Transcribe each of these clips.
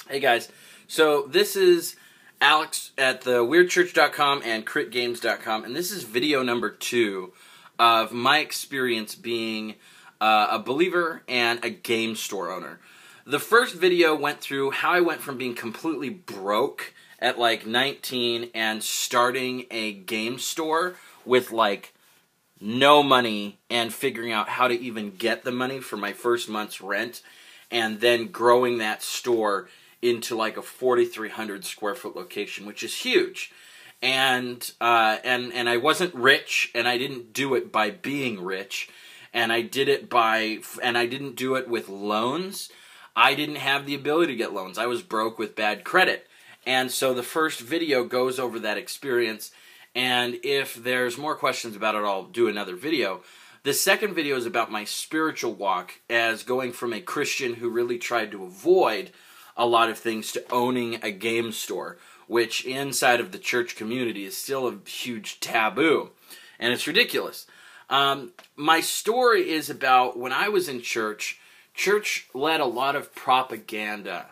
Hey guys, so this is Alex at theweirdchurch.com and critgames.com, and this is video number 2 of my experience being a believer and a game store owner. The first video went through how I went from being completely broke at like 19 and starting a game store with like no money and figuring out how to even get the money for my first month's rent, and then growing that store into like a 4,300 square foot location, which is huge. And I wasn't rich, and I didn't do it by being rich, and I didn't do it with loans. I didn't have the ability to get loans. I was broke with bad credit. And so the first video goes over that experience, and if there's more questions about it, I'll do another video. The second video is about my spiritual walk as going from a Christian who really tried to avoid a lot of things to owning a game store, which inside of the church community is still a huge taboo, and it's ridiculous. My story is about when I was in church. Church led a lot of propaganda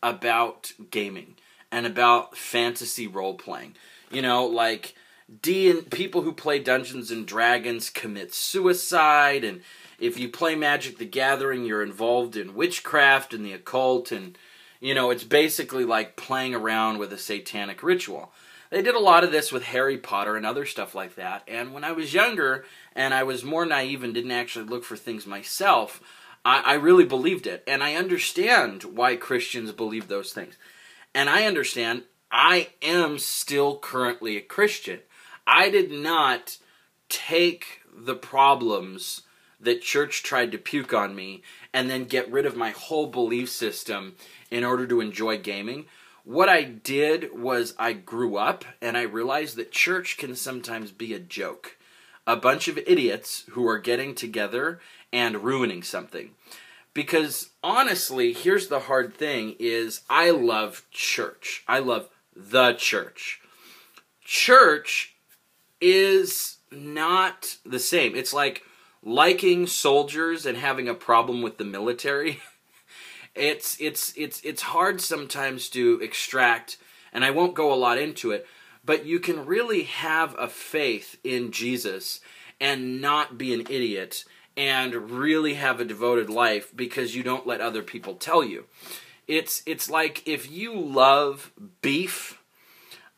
about gaming and about fantasy role-playing. You know, like people who play Dungeons and Dragons commit suicide, and if you play Magic the Gathering, you're involved in witchcraft and the occult, and you know, it's basically like playing around with a satanic ritual. They did a lot of this with Harry Potter and other stuff like that, and when I was younger and I was more naive and didn't actually look for things myself, I really believed it, and I understand why Christians believe those things. And I understand I am still currently a Christian. I did not take the problems that church tried to puke on me and then get rid of my whole belief system in order to enjoy gaming. What I did was I grew up and I realized that church can sometimes be a joke. A bunch of idiots who are getting together and ruining something. Because honestly, here's the hard thing is I love church. I love the church. Church is not the same. It's like liking soldiers and having a problem with the military. It's hard sometimes to extract, and I won't go a lot into it, but you can really have a faith in Jesus and not be an idiot and really have a devoted life because you don't let other people tell you. It's like if you love beef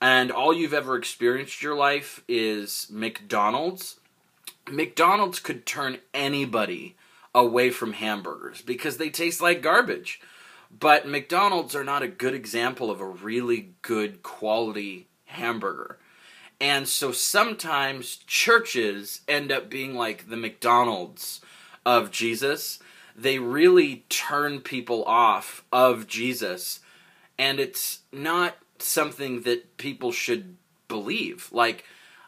and all you've ever experienced in your life is McDonald's, McDonald's could turn anybody away from hamburgers because they taste like garbage. But McDonald's are not a good example of a really good quality hamburger. And so sometimes churches end up being like the McDonald's of Jesus. They really turn people off of Jesus, and it's not something that people should believe. Like,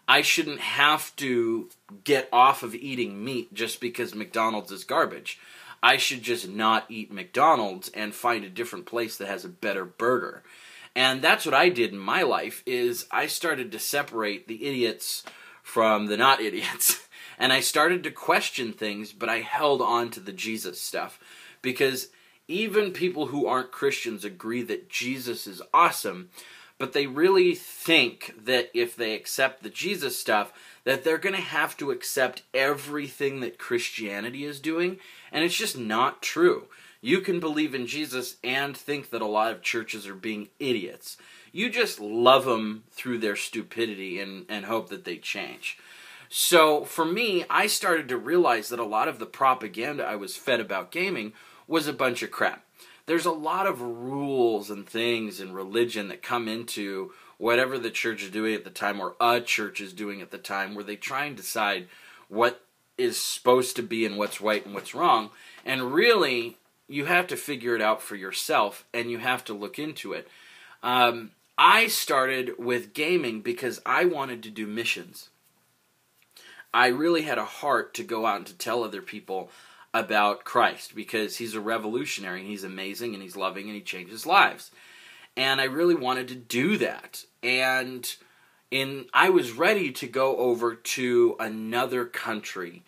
I shouldn't have to get off of eating meat just because McDonald's is garbage. I should just not eat McDonald's and find a different place that has a better burger. And that's what I did in my life, is I started to separate the idiots from the not idiots. And I started to question things, but I held on to the Jesus stuff. Because even people who aren't Christians agree that Jesus is awesome, but they really think that if they accept the Jesus stuff, that they're going to have to accept everything that Christianity is doing, and it's just not true. You can believe in Jesus and think that a lot of churches are being idiots. You just love them through their stupidity and hope that they change. So for me, I started to realize that a lot of the propaganda I was fed about gaming was a bunch of crap. There's a lot of rules and things in religion that come into whatever the church is doing at the time, or a church is doing at the time, where they try and decide what is supposed to be and what's right and what's wrong. And really, you have to figure it out for yourself, and you have to look into it. I started with gaming because I wanted to do missions. I really had a heart to go out and to tell other people about Christ, because he's a revolutionary, and he's amazing, and he's loving, and he changes lives. And I really wanted to do that. And I was ready to go over to another country,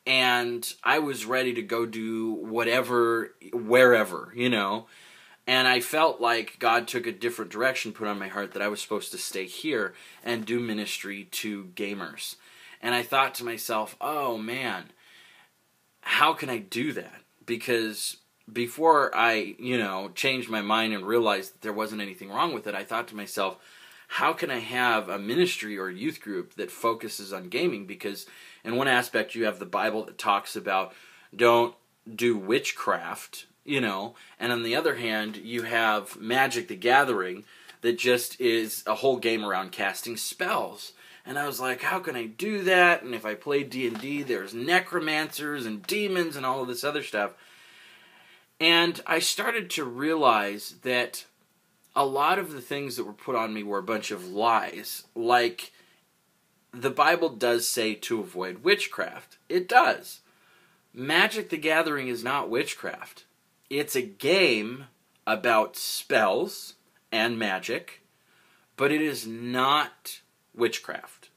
and I was ready to go do whatever, wherever, you know. And I felt like God took a different direction, put on my heart that I was supposed to stay here and do ministry to gamers. And I thought to myself, oh man, how can I do that? Because before I, changed my mind and realized that there wasn't anything wrong with it, I thought to myself, how can I have a ministry or youth group that focuses on gaming? Because in one aspect you have the Bible that talks about don't do witchcraft, and on the other hand you have Magic the Gathering that just is a whole game around casting spells. And I was like, how can I do that? And if I play D&D, there's necromancers and demons and all of this other stuff. And I started to realize that a lot of the things that were put on me were a bunch of lies. Like, the Bible does say to avoid witchcraft. It does. Magic the Gathering is not witchcraft. It's a game about spells and magic, but it is not witchcraft.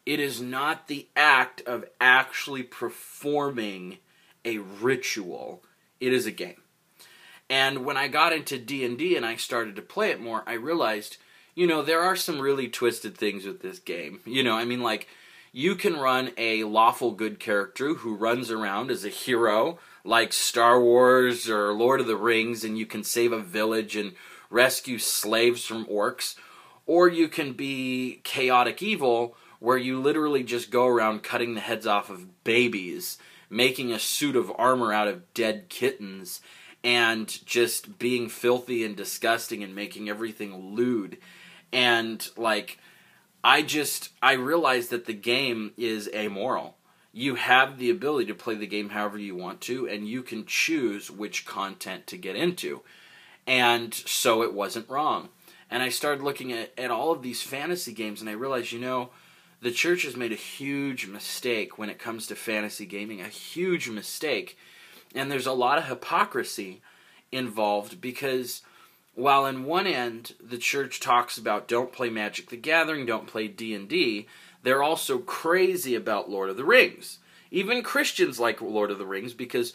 It is not the act of actually performing a ritual. It is a game. And when I got into D&D and I started to play it more, I realized, there are some really twisted things with this game. You can run a lawful good character who runs around as a hero, like Star Wars or Lord of the Rings, and you can save a village and rescue slaves from orcs. Or you can be chaotic evil, where you literally just go around cutting the heads off of babies, making a suit of armor out of dead kittens, and just being filthy and disgusting and making everything lewd. And, I realized that the game is amoral. You have the ability to play the game however you want to, and you can choose which content to get into. And so it wasn't wrong. And I started looking at all of these fantasy games, and I realized, the church has made a huge mistake when it comes to fantasy gaming, a huge mistake. And there's a lot of hypocrisy involved, because while on one end the church talks about don't play Magic the Gathering, don't play D&D, they're also crazy about Lord of the Rings. Even Christians like Lord of the Rings, because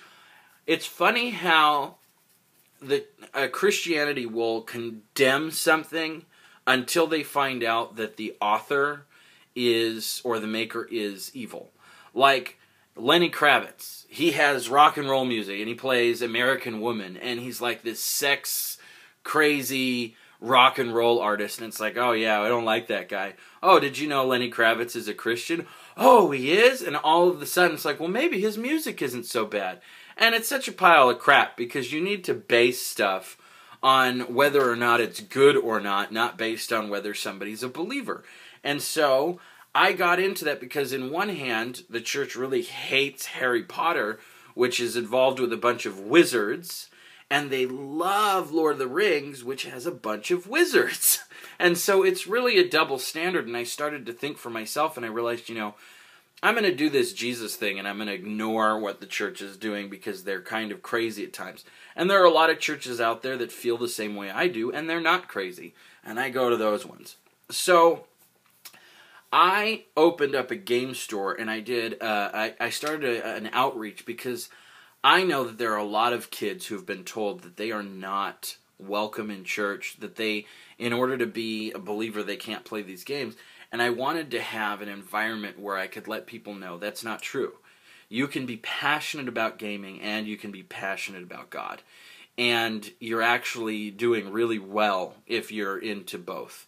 it's funny how Christianity will condemn something until they find out that the author or the maker is evil. Like Lenny Kravitz, he has rock and roll music and he plays American Woman, and he's like this sex crazy rock and roll artist, and it's like, oh yeah, I don't like that guy. Oh, did you know Lenny Kravitz is a Christian? Oh, he is? And all of a sudden it's like, well, maybe his music isn't so bad. And it's such a pile of crap, because you need to base stuff on whether or not it's good or not based on whether somebody's a believer. And so I got into that because in one hand, the church really hates Harry Potter, which is involved with a bunch of wizards, and they love Lord of the Rings, which has a bunch of wizards. And so it's really a double standard, and I started to think for myself, and I realized, I'm going to do this Jesus thing, and I'm going to ignore what the church is doing because they're kind of crazy at times. And there are a lot of churches out there that feel the same way I do, and they're not crazy. And I go to those ones. So I opened up a game store, and I started an outreach, because I know that there are a lot of kids who have been told that they are not welcome in church, that in order to be a believer, they can't play these games. And I wanted to have an environment where I could let people know that's not true. You can be passionate about gaming, and you can be passionate about God. And you're actually doing really well if you're into both.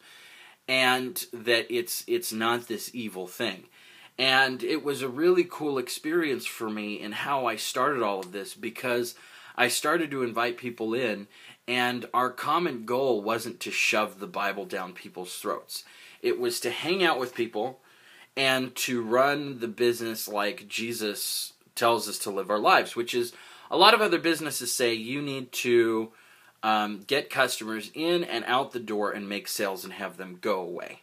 And that it's not this evil thing. And it was a really cool experience for me in how I started all of this, because I started to invite people in, and our common goal wasn't to shove the Bible down people's throats. It was to hang out with people and to run the business like Jesus tells us to live our lives, which is, a lot of other businesses say you need to get customers in and out the door and make sales and have them go away.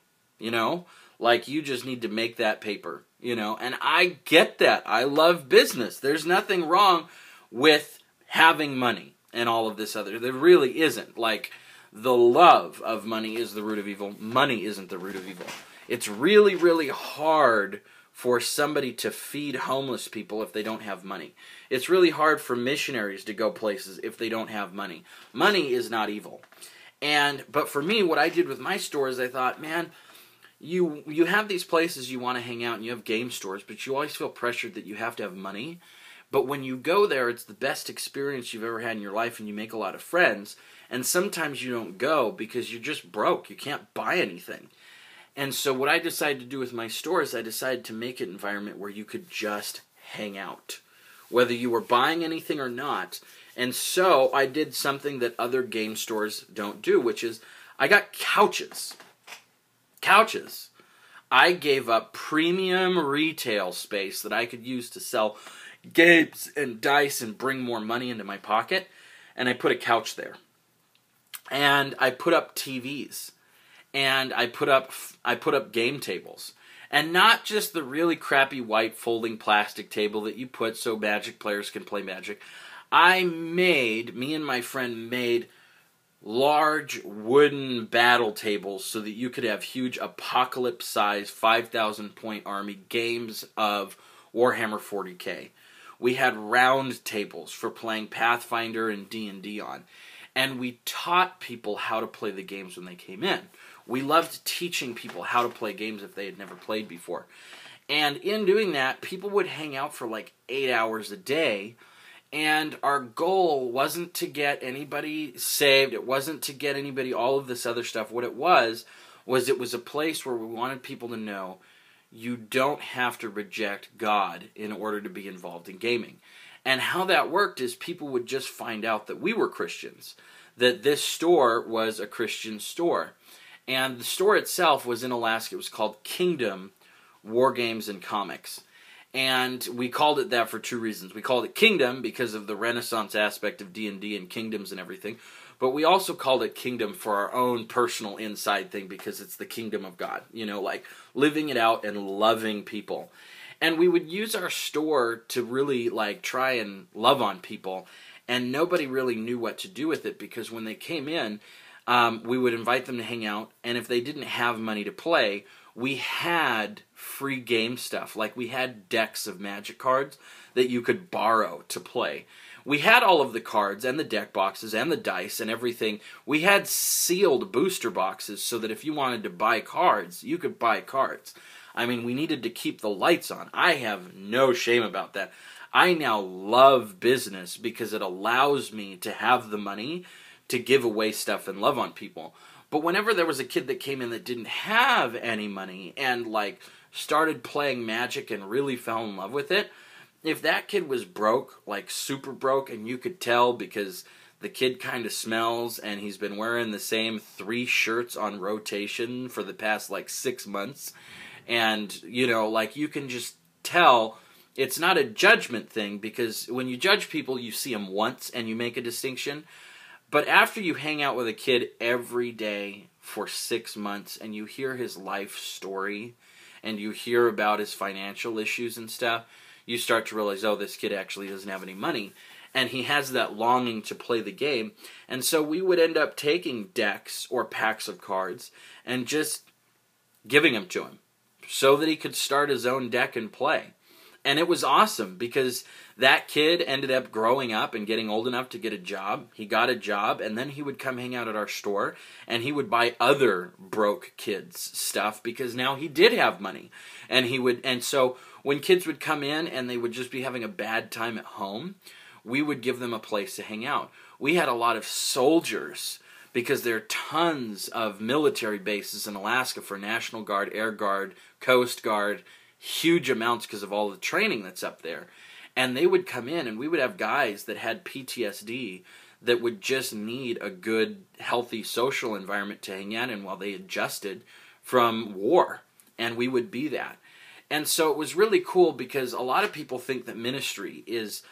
Like, you just need to make that paper, and I get that. I love business. There's nothing wrong with having money and all of this other. There really isn't. Like, the love of money is the root of evil. Money isn't the root of evil. It's really, really hard for somebody to feed homeless people if they don't have money. It's really hard for missionaries to go places if they don't have money. Money is not evil. But for me, what I did with my store is I thought, man, you have these places you want to hang out and you have game stores, but you always feel pressured that you have to have money. But when you go there, it's the best experience you've ever had in your life, and you make a lot of friends. And sometimes you don't go because you're just broke. You can't buy anything. And so what I decided to do with my store is I decided to make it an environment where you could just hang out, whether you were buying anything or not. And so I did something that other game stores don't do, which is I got couches. Couches. I gave up premium retail space that I could use to sell games and dice and bring more money into my pocket, and I put a couch there. And I put up TVs. And I put up game tables. And not just the really crappy white folding plastic table that you put so Magic players can play Magic. Me and my friend made large wooden battle tables so that you could have huge apocalypse-sized 5,000 point army games of Warhammer 40K. We had round tables for playing Pathfinder and D&D on. And we taught people how to play the games when they came in. We loved teaching people how to play games if they had never played before. And in doing that, people would hang out for like 8 hours a day. And our goal wasn't to get anybody saved. It wasn't to get anybody all of this other stuff. What it was a place where we wanted people to know you don't have to reject God in order to be involved in gaming. And how that worked is people would just find out that we were Christians, that this store was a Christian store. And the store itself was in Alaska. It was called Kingdom War Games and Comics. And we called it that for two reasons. We called it Kingdom because of the Renaissance aspect of D&D and kingdoms and everything. But we also called it Kingdom for our own personal inside thing because it's the kingdom of God. You know, like living it out and loving people. And we would use our store to really like try and love on people. And nobody really knew what to do with it because when they came in, we would invite them to hang out. And if they didn't have money to play, we had free game stuff. Like we had decks of Magic cards that you could borrow to play. We had all of the cards and the deck boxes and the dice and everything. We had sealed booster boxes so that if you wanted to buy cards, you could buy cards. I mean, we needed to keep the lights on. I have no shame about that. I now love business because it allows me to have the money to give away stuff and love on people. But whenever there was a kid that came in that didn't have any money and like started playing Magic and really fell in love with it, if that kid was broke, like super broke, and you could tell because the kid kind of smells and he's been wearing the same 3 shirts on rotation for the past like 6 months, and you know, like you can just tell it's not a judgment thing because when you judge people, you see them once and you make a distinction. But after you hang out with a kid every day for 6 months and you hear his life story and you hear about his financial issues and stuff, you start to realize, oh, this kid actually doesn't have any money. And he has that longing to play the game. And so we would end up taking decks or packs of cards and just giving them to him so that he could start his own deck and play. And it was awesome because that kid ended up growing up and getting old enough to get a job. He got a job, and then he would come hang out at our store, and he would buy other broke kids stuff because now he did have money. And so when kids would come in and they would just be having a bad time at home, we would give them a place to hang out. We had a lot of soldiers because there are tons of military bases in Alaska for National Guard, Air Guard, Coast Guard, huge amounts because of all the training that's up there. And they would come in and we would have guys that had PTSD that would just need a good, healthy social environment to hang out in while they adjusted from war. And we would be that. And so it was really cool because a lot of people think that ministry is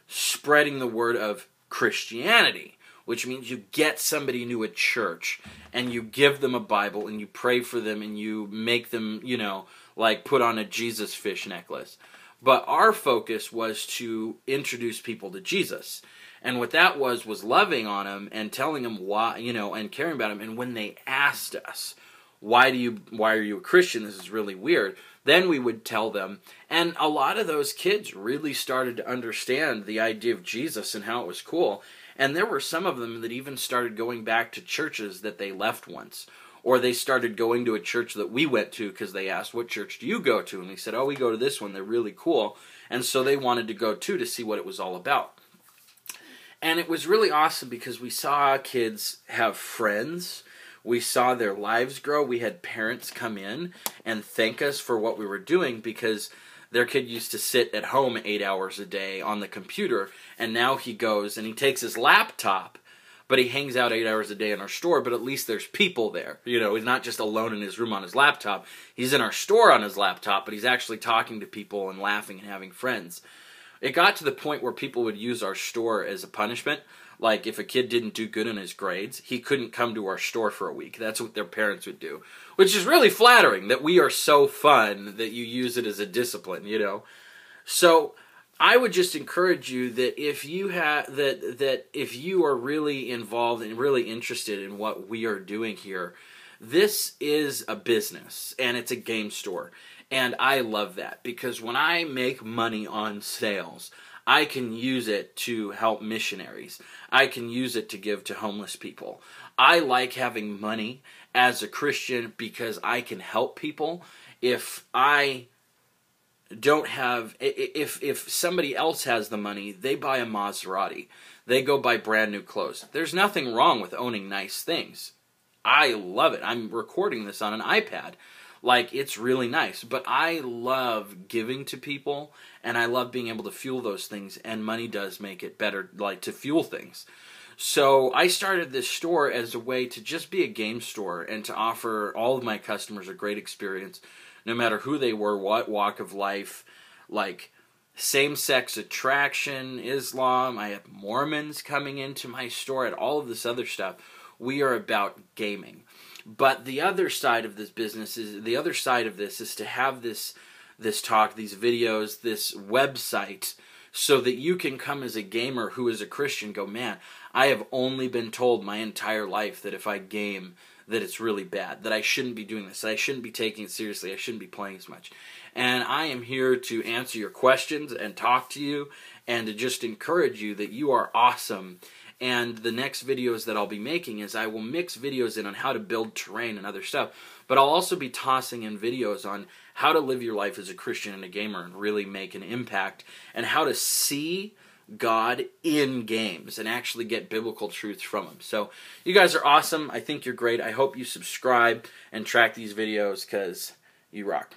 spreading the word of Christianity, which means you get somebody new at church and you give them a Bible and you pray for them and you make them, you know, like put on a Jesus fish necklace. But our focus was to introduce people to Jesus. And what that was loving on them and telling them why, you know, and caring about them. And when they asked us, why are you a Christian? This is really weird. Then we would tell them. And a lot of those kids really started to understand the idea of Jesus and how it was cool. And there were some of them that even started going back to churches that they left once. Or they started going to a church that we went to because they asked, what church do you go to? And we said, oh, we go to this one. They're really cool. And so they wanted to go too to see what it was all about. And it was really awesome because we saw kids have friends. We saw their lives grow. We had parents come in and thank us for what we were doing because their kid used to sit at home 8 hours a day on the computer, and now he goes and he takes his laptop, but he hangs out 8 hours a day in our store, but at least there's people there. You know, he's not just alone in his room on his laptop. He's in our store on his laptop, but he's actually talking to people and laughing and having friends. It got to the point where people would use our store as a punishment. Like, if a kid didn't do good in his grades, he couldn't come to our store for a week. That's what their parents would do. Which is really flattering, that we are so fun that you use it as a discipline, you know. So, I would just encourage you that if you have that if you are really involved and really interested in what we are doing here, this is a business, and it's a game store. And I love that, because when I make money on sales, I can use it to help missionaries. I can use it to give to homeless people. I like having money as a Christian because I can help people. If I don't have, if somebody else has the money, they buy a Maserati. They go buy brand new clothes. There's nothing wrong with owning nice things. I love it. I'm recording this on an iPad. Like, it's really nice. But I love giving to people, and I love being able to fuel those things, and money does make it better, like, to fuel things. So I started this store as a way to just be a game store and to offer all of my customers a great experience, no matter who they were, what walk of life, like same-sex attraction, Islam. I have Mormons coming into my store, and all of this other stuff. We are about gaming. But the other side of this business is, the other side of this is to have this talk, these videos, this website, so that you can come as a gamer who is a Christian, go, man, I have only been told my entire life that if I game, that it's really bad, that I shouldn't be doing this, that I shouldn't be taking it seriously, I shouldn't be playing as much. And I am here to answer your questions and talk to you and to just encourage you that you are awesome. And the next videos that I'll be making is I will mix videos in on how to build terrain and other stuff, but I'll also be tossing in videos on how to live your life as a Christian and a gamer and really make an impact, and how to see God in games and actually get biblical truths from them. So you guys are awesome. I think you're great. I hope you subscribe and track these videos because you rock.